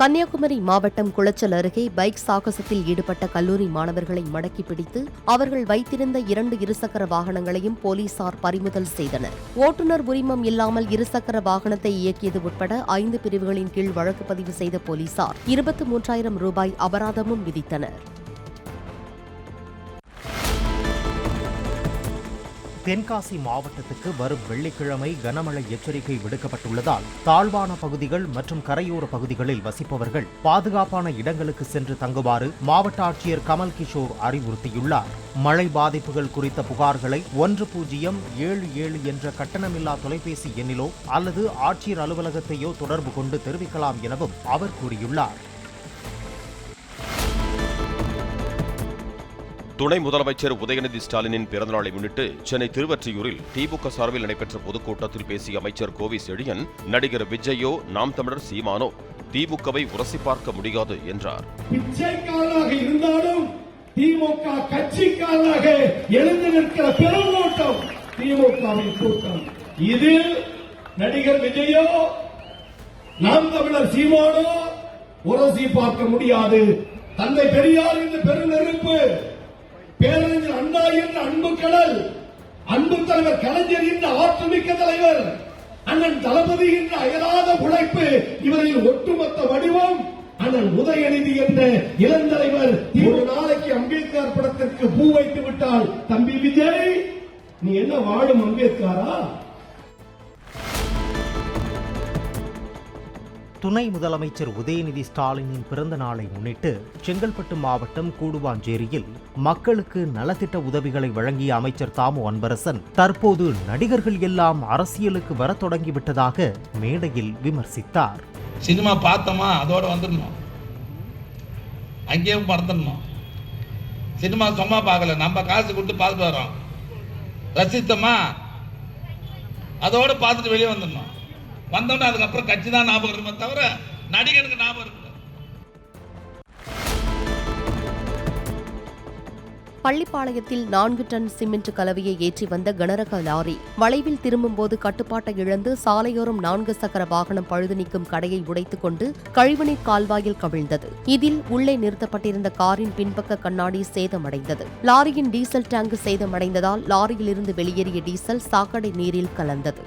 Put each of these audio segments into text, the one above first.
கன்னியாகுமரி மாவட்டம் குளச்சல் அருகே பைக் சாகசத்தில் ஈடுபட்ட கல்லூரி மாணவர்களை மடக்கி பிடித்து அவர்கள் வைத்திருந்த 2 இருசக்கர வாகனங்களையும் போலீசார் பறிமுதல் செய்தனர். ஓட்டுநர் உரிமம் இல்லாமல் இருசக்கர வாகனத்தை இயக்கியது உட்பட 5 பிரிவுகளின் கீழ் வழக்கு பதிவு செய்த போலீசார் 23,000 ரூபாய் அபராதமும் விதித்தனர். தென்காசி மாவட்டத்துக்கு வரும் வெள்ளிக்கிழமை கனமழை எச்சரிக்கை விடுக்கப்பட்டுள்ளதால் தாழ்வான பகுதிகள் மற்றும் கரையோர பகுதிகளில் வசிப்பவர்கள் பாதுகாப்பான இடங்களுக்கு சென்று தங்குமாறு மாவட்ட ஆட்சியர் கமல் கிஷோர் அறிவுறுத்தியுள்ளார். மழை பாதிப்புகள் குறித்த புகார்களை 1077 என்ற கட்டணமில்லா தொலைபேசி எண்ணிலோ அல்லது ஆட்சியர் அலுவலகத்தையோ தொடர்பு கொண்டு தெரிவிக்கலாம் எனவும் அவர் கூறியுள்ளார். துணை முதலமைச்சர் உதயநிதி ஸ்டாலினின் பிறந்தநாளை முன்னிட்டு சென்னை திருவொற்றியூரில் திமுக சார்பில் நடைபெற்ற பொதுக்கூட்டத்தில் பேசிய அமைச்சர் கோவி செழியன், நடிகர் விஜயோ நாம் தமிழர் சீமானோ திமுகவை உரசி பார்க்க முடியாது என்றார். பிச்சைக்காரனாக இருந்தாலும் திமுக கட்சிக்காரனாக எழுந்து நிற்கிற பெருங்கூட்டம் திமுகவின் கூட்டம். இதில் நடிகர் விஜயோ நாம் தமிழர் சீமானோ உரசி பார்க்க முடியாது. தந்தை பெரியார் என்ற பெருநெருப்பு, பேரறிஞர் அண்ணா என்ற அன்பு கடல், அன்பு தலைவர் கலைஞர் என்ற ஆற்றமிக்க தலைவர், அண்ணன் தளபதி என்ற அயராத உழைப்பு, இவரின் ஒட்டுமொத்த வடிவம் அண்ணன் உதயநிதி என்ற இளந்தலைவர். ஒரு நாளைக்கு அம்பேத்கர் படத்திற்கு பூ வைத்து விட்டால் தம்பி விஜய் நீ என்ன வாழும் அம்பேத்கரா? துணை முதலமைச்சர் உதயநிதி ஸ்டாலினின் பிறந்த நாளை முன்னிட்டு செங்கல்பட்டு மாவட்டம் கூடுவாஞ்சேரியில் மக்களுக்கு நலத்திட்ட உதவிகளை வழங்கிய அமைச்சர் தாமு அன்பரசன் தற்போது நடிகர்கள் எல்லாம் அரசியலுக்கு வர தொடங்கிவிட்டதாக மேடையில் விமர்சித்தார். சினிமா பார்த்தோமா அதோட வந்துடணும், அங்கேயும் மறந்துடணும். சினிமா சும்மா பார்க்கல, நம்ம காசு கொடுத்து பார்த்துட்டு வரோம், ரசித்தோமா அதோட பார்த்துட்டு வெளியே வந்துடணும். வந்தோம்னா அதுக்கப்புறம் கட்சி தான் ஞாபகம் இருக்குமே தவிர நடிகனுக்கு ஞாபகம் இருக்கு. பள்ளிப்பாளையத்தில் 4 டன் சிமெண்ட் கலவையை ஏற்றி வந்த கனரக லாரி வளைவில் திரும்பும்போது கட்டுப்பாட்டை இழந்து சாலையோரம் 4 சக்கர வாகனம் பழுது நீக்கும் கடையை உடைத்துக் கொண்டு கழிவுநீர் கால்வாயில் கவிழ்ந்தது. இதில் உள்ளே நிறுத்தப்பட்டிருந்த காரின் பின்பக்க கண்ணாடி சேதமடைந்தது. லாரியின் டீசல் டேங்க் சேதமடைந்ததால் லாரியிலிருந்து வெளியேறிய டீசல் சாக்கடை நீரில் கலந்தது.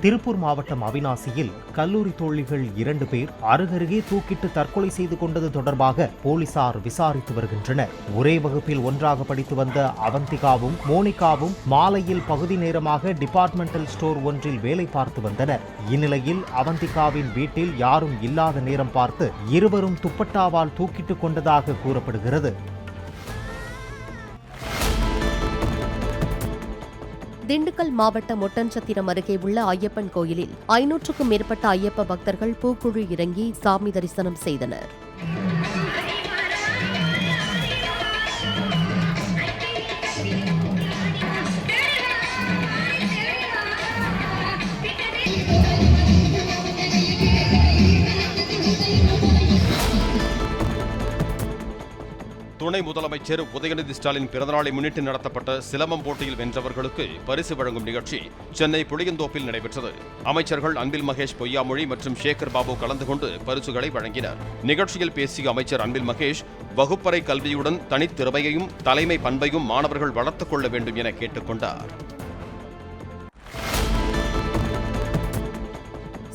திருப்பூர் மாவட்டம் அவிநாசியில் கல்லூரி தோழிகள் 2 பேர் அருகருகே தூக்கிட்டு தற்கொலை செய்து கொண்டது தொடர்பாக போலீசார் விசாரித்து வருகின்றனர். ஒரே வகுப்பில் ஒன்றாக படித்து வந்த அவந்திகாவும் மோனிகாவும் மாலையில் பகுதி நேரமாக டிபார்ட்மெண்டல் ஸ்டோர் ஒன்றில் வேலை பார்த்து வந்தனர். இந்நிலையில் அவந்திகாவின் வீட்டில் யாரும் இல்லாத நேரம் பார்த்து இருவரும் துப்பட்டாவால் தூக்கிட்டு கொண்டதாக கூறப்படுகிறது. திண்டுக்கல் மாவட்டம் ஒட்டன்சத்திரம் அருகே உள்ள ஐயப்பன் கோயிலில் 500க்கும் மேற்பட்ட ஐயப்ப பக்தர்கள் பூக்குழி இறங்கி சாமி தரிசனம் செய்தனர். துணை முதலமைச்சர் உதயநிதி ஸ்டாலின் பிறந்தநாளை முன்னிட்டு நடத்தப்பட்ட சிலம்பம் போட்டியில் வென்றவர்களுக்கு பரிசு வழங்கும் நிகழ்ச்சி சென்னை புளியந்தோப்பில் நடைபெற்றது. அமைச்சர்கள் அன்பில் மகேஷ் பொய்யாமொழி மற்றும் சேகர் பாபு கலந்து கொண்டு பரிசுகளை வழங்கினர். நிகழ்ச்சியில் பேசிய அமைச்சர் அன்பில் மகேஷ், வகுப்பறை கல்வியுடன் தனித்திறமையையும் தலைமை பண்பையும் மாணவர்கள் வளர்த்துக் கொள்ள வேண்டும் என கேட்டுக் கொண்டார்.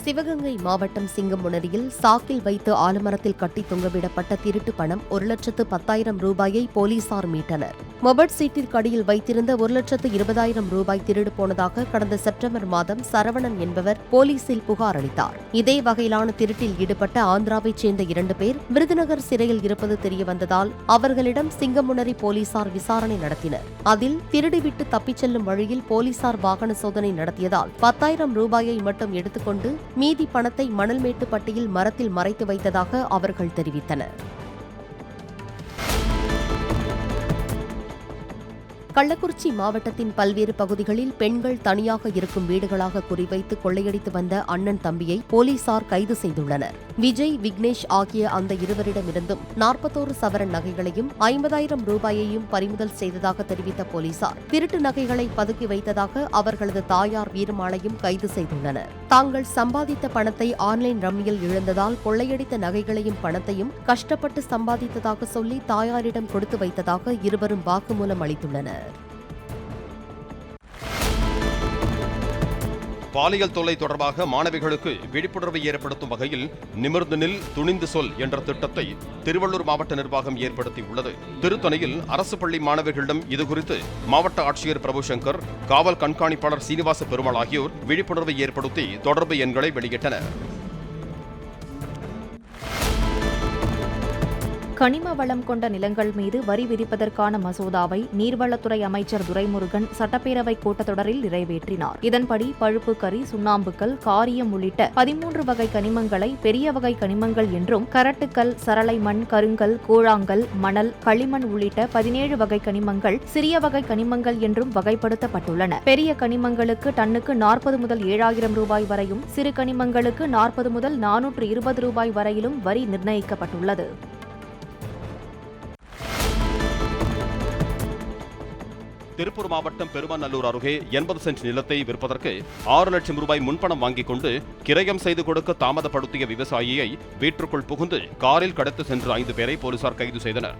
சிவகங்கை மாவட்டம் சிங்கமுனரியில் சாக்கில் வைத்து ஆலமரத்தில் கட்டி தொங்கவிடப்பட்ட திருட்டு பணம் 1,10,000 ரூபாயை போலீசார் மீட்டனர். மொபைல் சீட்டிற்கு அடியில் வைத்திருந்த 1,20,000 ரூபாய் திருடு போனதாக கடந்த செப்டம்பர் மாதம் சரவணன் என்பவர் போலீசில் புகார் அளித்தார். இதே வகையிலான திருட்டில் ஈடுபட்ட ஆந்திராவைச் சேர்ந்த 2 பேர் விருதுநகர் சிறையில் இருப்பது தெரியவந்ததால் அவர்களிடம் சிங்கமுனரி போலீசார் விசாரணை நடத்தினர். அதில் திருடிவிட்டு தப்பிச் செல்லும் வழியில் போலீசார் வாகன சோதனை நடத்தியதால் 10,000 ரூபாயை மட்டும் எடுத்துக்கொண்டு மீதி பணத்தை மணல்மேட்டுப்பட்டியில் மரத்தில் மறைத்து வைத்ததாக அவர்கள் தெரிவித்தனர். கள்ளக்குறிச்சி மாவட்டத்தின் பல்வேறு பகுதிகளில் பெண்கள் தனியாக இருக்கும் வீடுகளாக குறிவைத்து கொள்ளையடித்து வந்த அண்ணன் தம்பியை போலீசார் கைது செய்துள்ளனர். விஜய், விக்னேஷ் ஆகிய அந்த இருவரிடமிருந்தும் 41 சவரன் நகைகளையும் 50,000 ரூபாயையும் பறிமுதல் செய்ததாக தெரிவித்த போலீசார் திருட்டு நகைகளை பதுக்கி வைத்ததாக அவர்களது தாயார் வீரமாளையும் கைது செய்துள்ளனர். தாங்கள் சம்பாதித்த பணத்தை ஆன்லைன் ரம்மியில் இழந்ததால் கொள்ளையடித்த நகைகளையும் பணத்தையும் கஷ்டப்பட்டு சம்பாதித்ததாக சொல்லி தாயாரிடம் கொடுத்து வைத்ததாக இருவரும் வாக்குமூலம் அளித்துள்ளனர். பாலியல் தொல்லை தொடர்பாக மாணவிகளுக்கு விழிப்புணர்வை ஏற்படுத்தும் வகையில் நிமிர்ந்து நில், துணிந்து சொல் என்ற திட்டத்தை திருவள்ளூர் மாவட்ட நிர்வாகம் ஏற்படுத்தியுள்ளது. திருத்தணியில் அரசு பள்ளி மாணவிகளிடம் இதுகுறித்து மாவட்ட ஆட்சியர் பிரபு சங்கர், காவல் கண்காணிப்பாளர் சீனிவாச பெருமாள் ஆகியோர் விழிப்புணர்வை ஏற்படுத்தி தொடர்பு எண்களை வெளியிட்டனர். கனிம வளம் கொண்ட நிலங்கள் மீது வரி விதிப்பதற்கான மசோதாவை நீர்வளத்துறை அமைச்சர் துரைமுருகன் சட்டப்பேரவை கூட்டத்தொடரில் நிறைவேற்றினார். இதன்படி பழுப்பு கரி, சுண்ணாம்புக்கல், காரியம் உள்ளிட்ட 13 வகை கனிமங்களை பெரிய வகை கனிமங்கள் என்றும், கரட்டுக்கல், சரளை மண், கருங்கல், கூழாங்கல், மணல், களிமண் உள்ளிட்ட 17 வகை கனிமங்கள் சிறிய வகை கனிமங்கள் என்றும் வகைப்படுத்தப்பட்டுள்ளன. பெரிய கனிமங்களுக்கு டன்னுக்கு 40 முதல் 7,000 ரூபாய் வரையும், சிறு கனிமங்களுக்கு 40 முதல் 420 ரூபாய் வரையிலும் வரி நிர்ணயிக்கப்பட்டுள்ளது. திருப்பூர் மாவட்டம் பெருமநல்லூர் அருகே 80 சென்ட் நிலத்தை விற்பதற்கு 6 லட்சம் ரூபாய் முன்பணம் வாங்கிக் கொண்டு கிரயம் செய்து கொடுக்க தாமதப்படுத்திய விவசாயியை வீட்டிற்குள் புகுந்து காரில் கடத்து சென்ற 5 பேரை போலீசார் கைது செய்தனர்.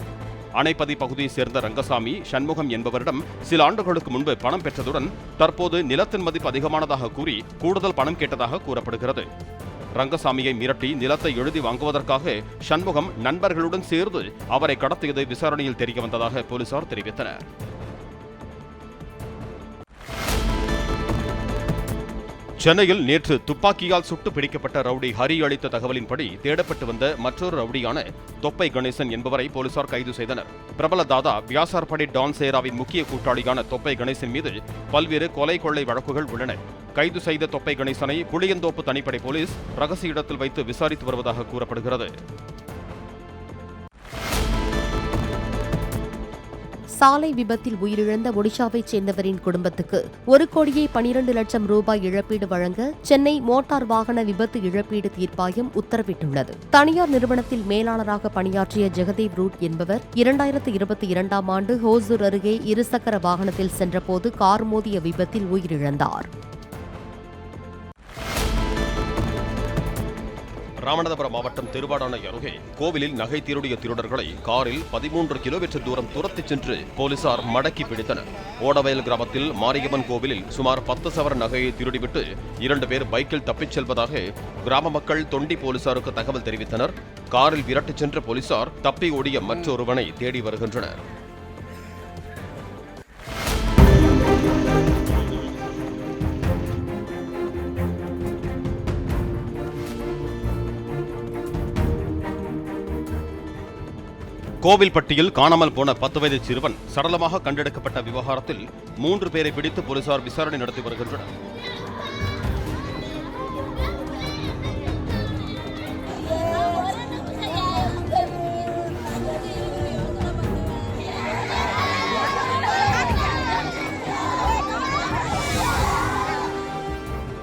அணைப்பதி பகுதியைச் சேர்ந்த ரங்கசாமி, சண்முகம் என்பவரிடம் சில ஆண்டுகளுக்கு முன்பு பணம் பெற்றதுடன் தற்போது நிலத்தின் மதிப்பு அதிகமானதாக கூறி கூடுதல் பணம் கேட்டதாக கூறப்படுகிறது. ரங்கசாமியை மிரட்டி நிலத்தை எழுதி வாங்குவதற்காக சண்முகம் நண்பர்களுடன் சேர்ந்து அவரை கடத்தியது விசாரணையில் தெரியவந்ததாக போலீசார் தெரிவித்தனர். சென்னையில் நேற்று துப்பாக்கியால் சுட்டு பிடிக்கப்பட்ட ரவுடி ஹரி அளித்த தகவலின்படி தேடப்பட்டு வந்த மற்றொரு ரவுடியான தொப்பை கணேசன் என்பவரை போலீசார் கைது செய்தனர். பிரபல தாதா வியாசார்படி டான் சேராவின் முக்கிய கூட்டாளியான தொப்பை கணேசன் மீது பல்வேறு கொலை கொள்ளை வழக்குகள் உள்ளன. கைது செய்த தொப்பை கணேசனை புளியந்தோப்பு தனிப்படை போலீஸ் ரகசிய இடத்தில் வைத்து விசாரித்து வருவதாக கூறப்படுகிறது. சாலை விபத்தில் உயிரிழந்த ஒடிஷாவைச் சேர்ந்தவரின் குடும்பத்துக்கு 1,12 லட்சம் ரூபாய் இழப்பீடு வழங்க சென்னை மோட்டார் வாகன விபத்து இழப்பீடு தீர்ப்பாயம் உத்தரவிட்டுள்ளது. தனியார் நிறுவனத்தில் மேலாளராக பணியாற்றிய ஜெகதேவ் ரூட் என்பவர் 2022ஆம் ஆண்டு ஹோசூர் அருகே இருசக்கர வாகனத்தில் சென்றபோது கார் மோதிய விபத்தில் உயிரிழந்தார். ராமநாதபுரம் மாவட்டம் திருவாடானை அருகே கோவிலில் நகை திருடிய திருடர்களை காரில் 13 கிலோமீட்டர் தூரம் துரத்திச் சென்று போலீசார் மடக்கி பிடித்தனர். ஓடவயல் கிராமத்தில் மாரியம்மன் கோவிலில் சுமார் 10 சவரன் நகையை திருடிவிட்டு 2 பேர் பைக்கில் தப்பிச் செல்வதாக கிராம மக்கள் தொண்டி போலீசாருக்கு தகவல் தெரிவித்தனர். காரில் விரட்டிச் சென்ற போலீசார் தப்பி ஓடிய மற்றொருவனை தேடி வருகின்றனர். கோவில்பட்டியில் காணாமல் போன 10 வயது சிறுவன் சடலமாக கண்டெடுக்கப்பட்ட விவகாரத்தில் 3 பேரை பிடித்து போலீசார் விசாரணை நடத்தி வருகின்றனர்.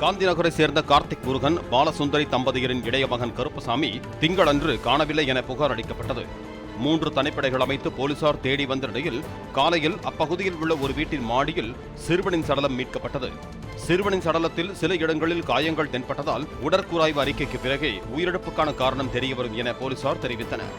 காந்திநகரை சேர்ந்த கார்த்திக் முருகன், பாலசுந்தரி தம்பதியரின் இளைய மகன் கருப்பசாமி திங்களன்று காணவில்லை என புகார் அளிக்கப்பட்டது. 3 தனிப்படைகள் அமைத்து போலீசார் தேடி வந்த நிலையில் காலையில் அப்பகுதியில் உள்ள ஒரு வீட்டின் மாடியில் சிறுவனின் சடலம் மீட்கப்பட்டது. சிறுவனின் சடலத்தில் சில இடங்களில் காயங்கள் தென்பட்டதால் உடற்கூராய்வு அறிக்கைக்கு பிறகே உயிரிழப்புக்கான காரணம் தெரியவரும் என போலீசார் தெரிவித்தனர்.